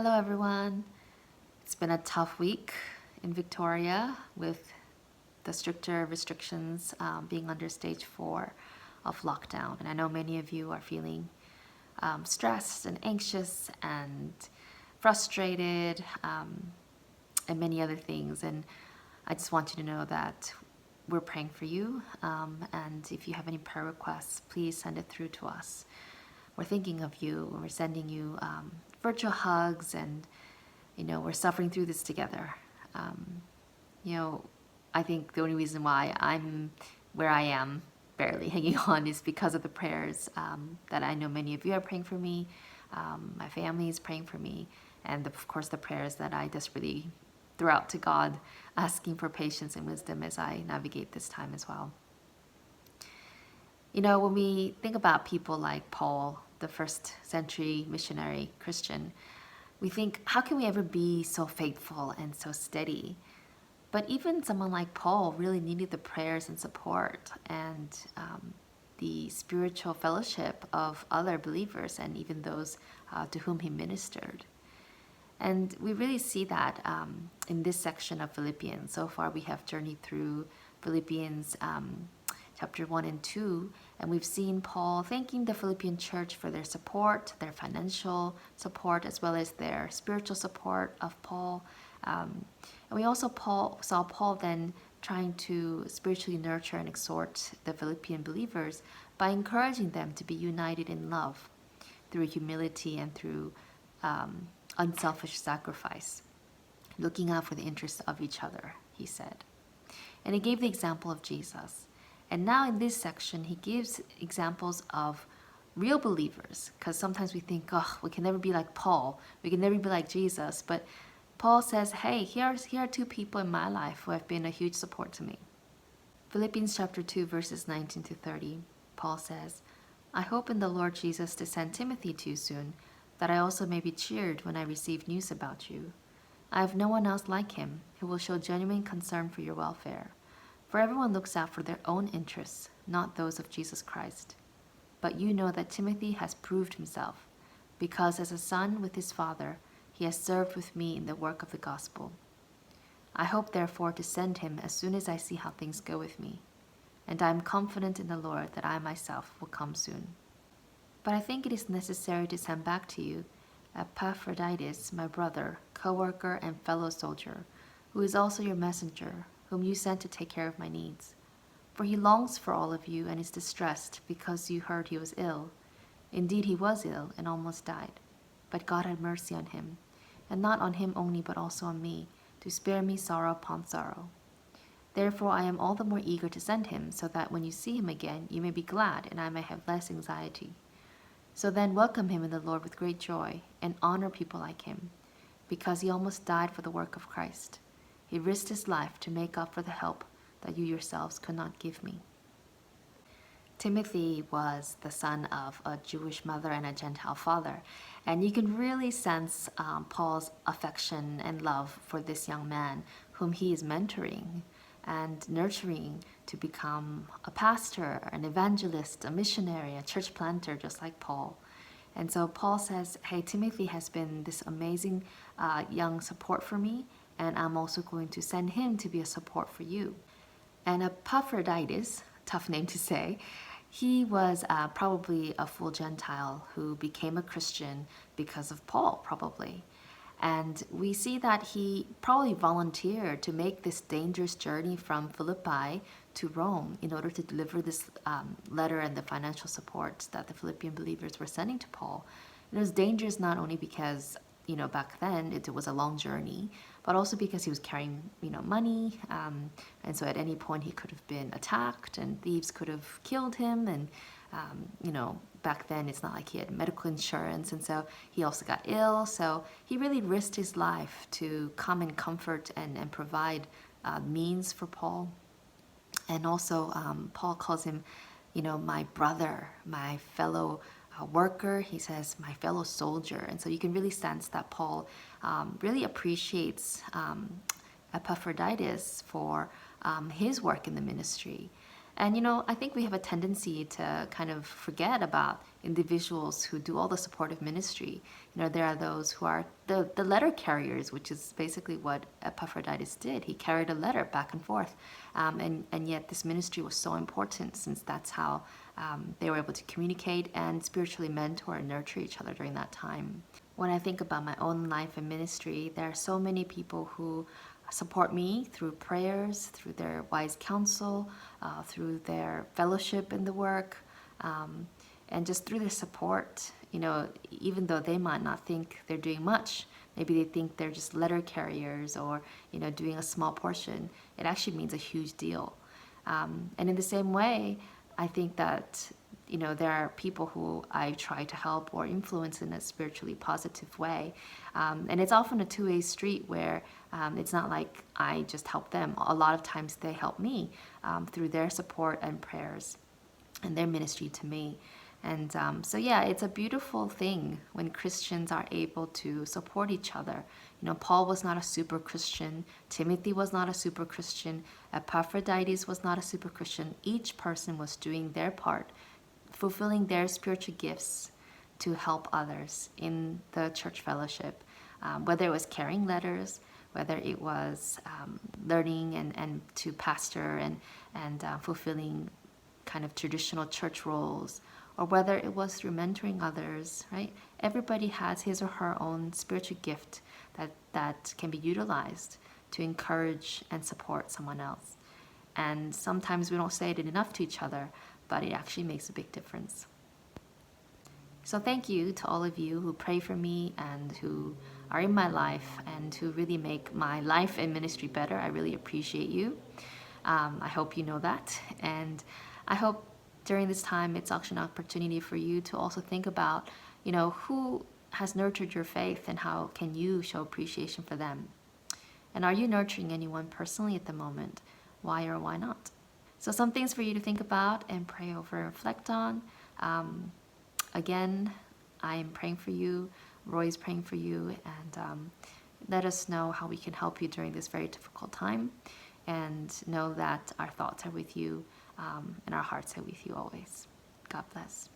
Hello everyone. It's been a tough week in Victoria with the stricter restrictions being under stage 4 of lockdown. And I know many of you are feeling stressed and anxious and frustrated and many other things. And I just want you to know that we're praying for you. And if you have any prayer requests, please send it through to us. We're thinking of you. We're sending you virtual hugs, and we're suffering through this together. Um, I think the only reason why I'm where I am, barely hanging on, is because of the prayers that I know many of you are praying for me. My family is praying for me, and of course the prayers that I desperately throw out to God, asking for patience and wisdom as I navigate this time as well. When we think about people like Paul, the first century missionary Christian, we think, how can we ever be so faithful and so steady? But even someone like Paul really needed the prayers and support and the spiritual fellowship of other believers and even those to whom he ministered. And we really see that in this section of Philippians. So far, we have journeyed through Philippians chapter 1 and 2, and we've seen Paul thanking the Philippian church for their support, their financial support, as well as their spiritual support of Paul. And we also saw Paul then trying to spiritually nurture and exhort the Philippian believers by encouraging them to be united in love through humility and through unselfish sacrifice, looking out for the interests of each other, he said. And he gave the example of Jesus. And now in this section, he gives examples of real believers, because sometimes we think, oh, we can never be like Paul, we can never be like Jesus. But Paul says, hey, here are two people in my life who have been a huge support to me. Philippians chapter 2, verses 19 to 30, Paul says, I hope in the Lord Jesus to send Timothy to you soon, that I also may be cheered when I receive news about you. I have no one else like him who will show genuine concern for your welfare. For everyone looks out for their own interests, not those of Jesus Christ. But you know that Timothy has proved himself, because as a son with his father, he has served with me in the work of the gospel. I hope therefore to send him as soon as I see how things go with me, and I am confident in the Lord that I myself will come soon. But I think it is necessary to send back to you Epaphroditus, my brother, co-worker and fellow soldier, who is also your messenger, whom you sent to take care of my needs. For he longs for all of you and is distressed because you heard he was ill. Indeed, he was ill and almost died. But God had mercy on him, and not on him only but also on me, to spare me sorrow upon sorrow. Therefore I am all the more eager to send him, so that when you see him again you may be glad, and I may have less anxiety. So then welcome him in the Lord with great joy, and honor people like him, because he almost died for the work of Christ. He risked his life to make up for the help that you yourselves could not give me. Timothy was the son of a Jewish mother and a Gentile father, and you can really sense Paul's affection and love for this young man whom he is mentoring and nurturing to become a pastor, an evangelist, a missionary, a church planter, just like Paul. And so Paul says, hey, Timothy has been this amazing young support for me, and I'm also going to send him to be a support for you. And Epaphroditus, tough name to say, he was probably a full Gentile who became a Christian because of Paul, probably. And we see that he probably volunteered to make this dangerous journey from Philippi to Rome in order to deliver this letter and the financial support that the Philippian believers were sending to Paul. It was dangerous not only because back then it was a long journey, but also because he was carrying, money, and so at any point he could have been attacked, and thieves could have killed him, and back then it's not like he had medical insurance, and so he also got ill. So he really risked his life to come and comfort and provide means for Paul. And also, Paul calls him, my brother, my fellow worker. He says, my fellow soldier. And so you can really sense that Paul really appreciates Epaphroditus for his work in the ministry. And I think we have a tendency to kind of forget about individuals who do all the supportive ministry. There are those who are the letter carriers, which is basically what Epaphroditus did. He carried a letter back and forth. And yet this ministry was so important, since that's how they were able to communicate and spiritually mentor and nurture each other during that time. When I think about my own life and ministry, there are so many people who support me through prayers, through their wise counsel, through their fellowship in the work, and just through their support. Even though they might not think they're doing much, maybe they think they're just letter carriers or doing a small portion, it actually means a huge deal. And in the same way, I think that there are people who I try to help or influence in a spiritually positive way. And it's often a two-way street where it's not like I just help them. A lot of times they help me through their support and prayers and their ministry to me. And so yeah, it's a beautiful thing when Christians are able to support each other. Paul was not a super Christian. Timothy was not a super Christian. Epaphroditus was not a super Christian. Each person was doing their part, fulfilling their spiritual gifts to help others in the church fellowship, whether it was carrying letters, whether it was learning and to pastor and fulfilling kind of traditional church roles, or whether it was through mentoring others, right? Everybody has his or her own spiritual gift that can be utilized to encourage and support someone else. And sometimes we don't say it enough to each other, but it actually makes a big difference. So thank you to all of you who pray for me and who are in my life and who really make my life and ministry better. I really appreciate you. I hope you know that. And I hope during this time it's actually an opportunity for you to also think about, who has nurtured your faith and how can you show appreciation for them? And are you nurturing anyone personally at the moment? Why or why not? So some things for you to think about and pray over and reflect on. Again, I am praying for you. Roy's praying for you. And let us know how we can help you during this very difficult time. And know that our thoughts are with you and our hearts are with you always. God bless.